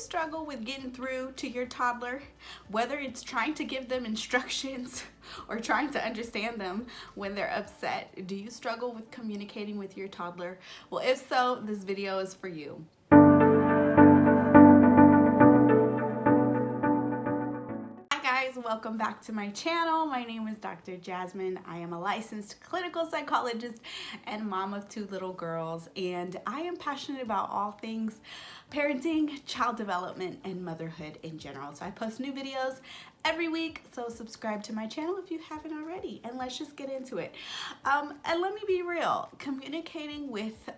struggle with getting through to your toddler, whether it's trying to give them instructions or trying to understand them when they're upset? Do you struggle with communicating with your toddler? Well, if so, this video is for you. Welcome back to my channel. My name is Dr. Jasmine. I am a licensed clinical psychologist and mom of 2 little girls, and I am passionate about all things parenting, child development, and motherhood in general. So I post new videos every week, so subscribe to my channel if you haven't already, and let's just get into it. And let me be real, communicating with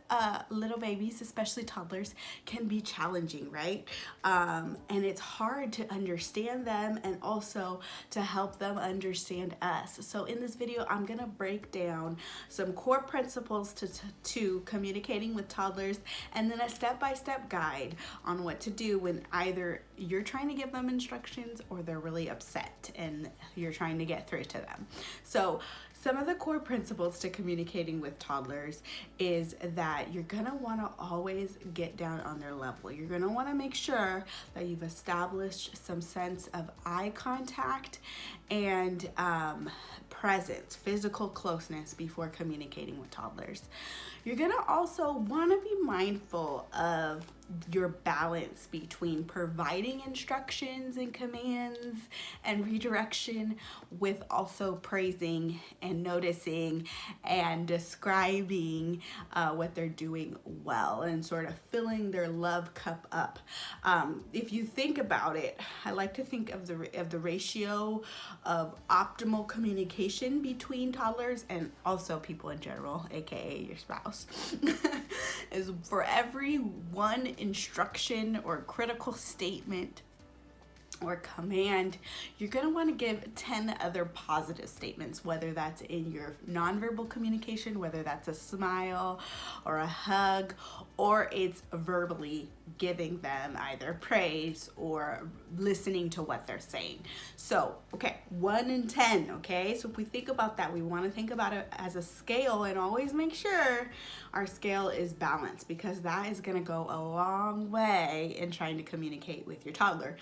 little babies, especially toddlers, can be challenging, right? And it's hard to understand them and also to help them understand us. So in this video, I'm gonna break down some core principles to communicating with toddlers, and then a step-by-step guide on what to do when either you're trying to give them instructions or they're really upset and you're trying to get through to them. So some of the core principles to communicating with toddlers is that you're gonna wanna always get down on their level. You're gonna wanna make sure that you've established some sense of eye contact and presence, physical closeness before communicating with toddlers. You're gonna also wanna be mindful of your balance between providing instructions and commands and redirection with also praising and noticing and describing what they're doing well and sort of filling their love cup up. If you think about it, I like to think of the ratio of optimal communication between toddlers and also people in general, aka your spouse, is for every one instruction or critical statement or command, you're gonna wanna give 10 other positive statements, whether that's in your nonverbal communication, whether that's a smile or a hug, or it's verbally giving them either praise or listening to what they're saying. So, okay, 1 in 10, okay? So if we think about that, we wanna think about it as a scale and always make sure our scale is balanced, because that is gonna go a long way in trying to communicate with your toddler.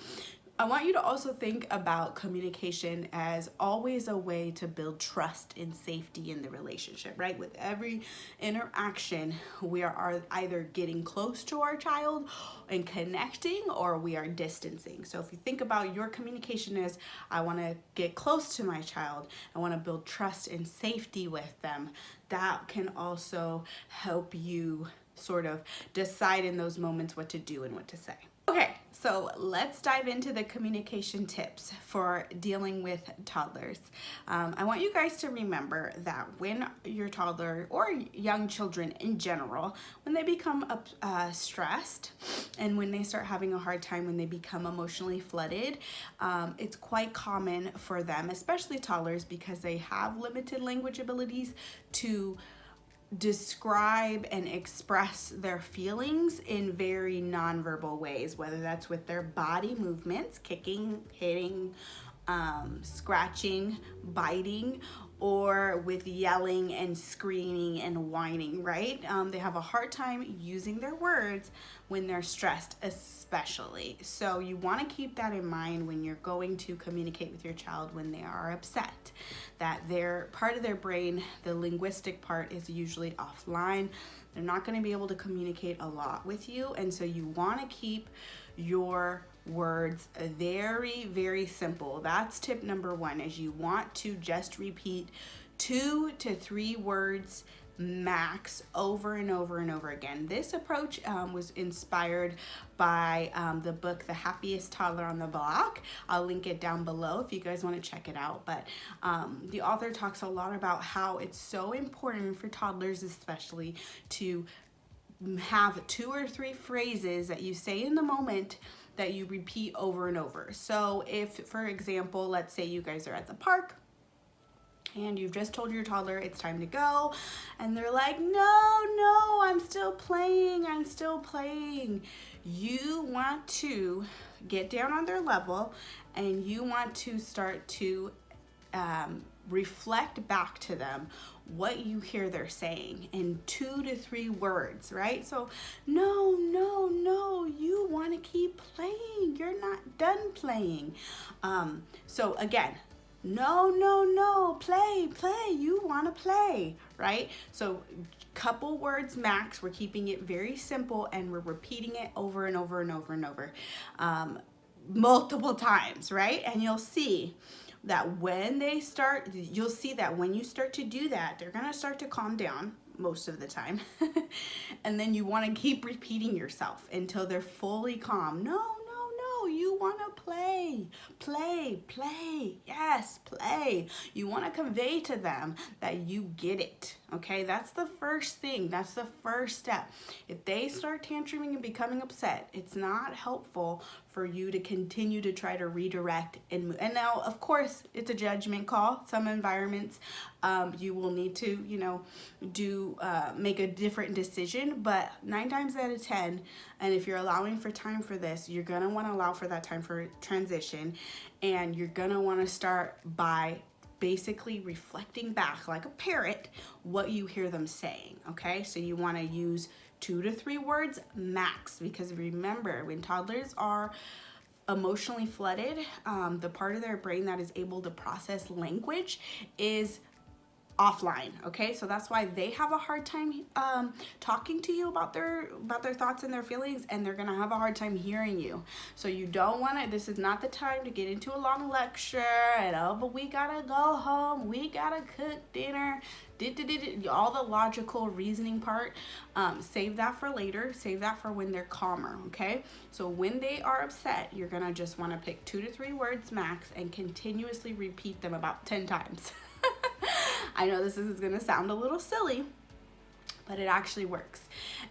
I want you to also think about communication as always a way to build trust and safety in the relationship, right? With every interaction, we are either getting close to our child and connecting, or we are distancing. So if you think about your communication as, I want to get close to my child, I want to build trust and safety with them, that can also help you sort of decide in those moments what to do and what to say. Okay, so let's dive into the communication tips for dealing with toddlers. I want you guys to remember that when your toddler or young children in general, when they become stressed and when they start having a hard time, when they become emotionally flooded, it's quite common for them, especially toddlers, because they have limited language abilities, to describe and express their feelings in very nonverbal ways, whether that's with their body movements, kicking, hitting, scratching, biting, or with yelling and screaming and whining, right? They have a hard time using their words when they're stressed, especially. So you want to keep that in mind when you're going to communicate with your child when they are upset, that their part of their brain, the linguistic part, is usually offline. They're not going to be able to communicate a lot with you, and so you want to keep your words very, very simple. That's tip number 1, is you want to just repeat 2 to 3 words max over and over and over again. This approach was inspired by the book The Happiest Toddler on the Block. I'll link it down below if you guys want to check it out. But the author talks a lot about how it's so important for toddlers especially to have 2 or 3 phrases that you say in the moment that you repeat over and over. So if, for example, let's say you guys are at the park and you've just told your toddler it's time to go, and they're like, no, I'm still playing. You want to get down on their level, and you want to start to reflect back to them what you hear they're saying in 2 to 3 words, right? So, no, no, no, you want to keep playing. You're not done playing. So again, no, no, no, play, play, you want to play, right? So couple words max, we're keeping it very simple and we're repeating it over and over and over and over, multiple times, right? And you'll see that when they start, you'll see that when you start to do that, they're gonna start to calm down most of the time. And then you wanna keep repeating yourself until they're fully calm. No, no, no, you wanna play, play, play, yes, play. You wanna convey to them that you get it, okay? That's the first thing, that's the first step. If they start tantruming and becoming upset, it's not helpful for you to continue to try to redirect and move. And now, of course, it's a judgment call. Some environments, you will need to, you know, make a different decision, but 9 times out of 10, and if you're allowing for time for this, you're gonna wanna allow for that time for transition, and you're gonna wanna start by basically reflecting back like a parrot what you hear them saying, okay? So you wanna use 2 to 3 words max, because remember, when toddlers are emotionally flooded, the part of their brain that is able to process language is offline, okay? So that's why they have a hard time talking to you about their thoughts and their feelings, and they're gonna have a hard time hearing you. So you don't wanna, this is not the time to get into a long lecture and, oh, but we gotta go home, we gotta cook dinner, all the logical reasoning part. Save that for later, save that for when they're calmer, okay? So when they are upset, you're gonna just wanna pick 2 to 3 words max and continuously repeat them about 10 times. I know this is gonna sound a little silly, but it actually works.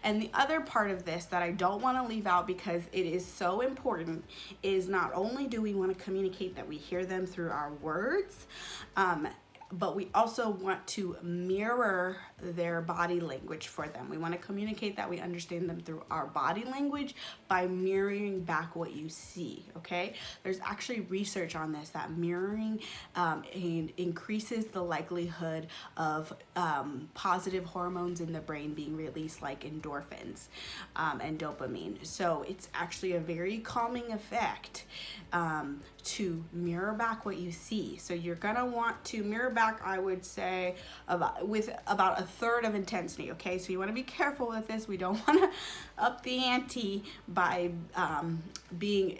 And the other part of this that I don't wanna leave out, because it is so important, is not only do we wanna communicate that we hear them through our words, but we also want to mirror their body language for them. We want to communicate that we understand them through our body language by mirroring back what you see, okay? There's actually research on this, that mirroring increases the likelihood of positive hormones in the brain being released, like endorphins and dopamine. So it's actually a very calming effect to mirror back what you see. So you're gonna want to mirror back, I would say, with about 1/3 of intensity, okay? So you wanna be careful with this. We don't wanna up the ante by being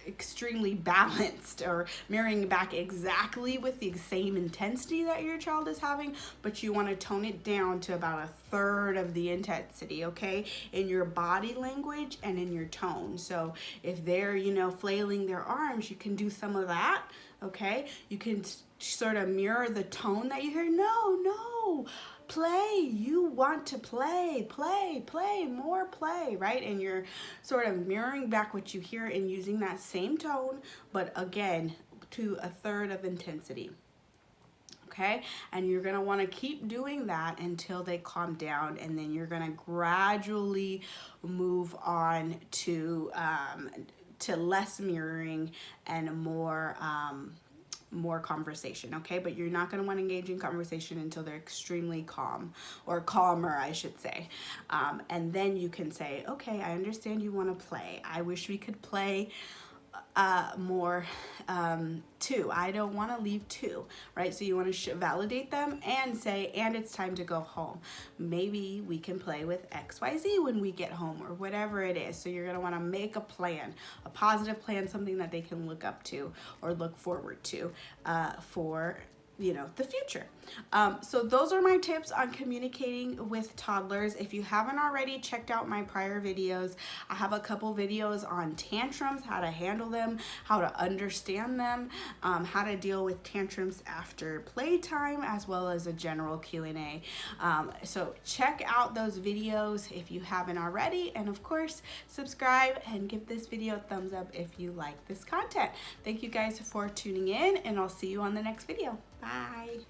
extremely balanced or mirroring back exactly with the same intensity that your child is having, but you want to tone it down to about 1/3 of the intensity, okay, in your body language and in your tone. So if they're, you know, flailing their arms, you can do some of that, okay? You can sort of mirror the tone that you hear. No, no, play, you want to play, play, play, more play, right? And you're sort of mirroring back what you hear and using that same tone, but again, to 1/3 of intensity, okay? And you're gonna wanna keep doing that until they calm down, and then you're gonna gradually move on to less mirroring and more conversation, okay? But you're not gonna wanna engage in conversation until they're extremely calm, or calmer, I should say. And then you can say, okay, I understand you wanna play. I wish we could play more too. I don't want to leave too, right? So you want to validate them and say, and it's time to go home. Maybe we can play with XYZ when we get home, or whatever it is. So you're going to want to make a plan, a positive plan, something that they can look up to or look forward to for, you know, the future. So those are my tips on communicating with toddlers. If you haven't already checked out my prior videos, I have a couple videos on tantrums, how to handle them, how to understand them, how to deal with tantrums after playtime, as well as a general Q&A. So check out those videos if you haven't already, and of course subscribe and give this video a thumbs up if you like this content. Thank you guys for tuning in, and I'll see you on the next video. Bye.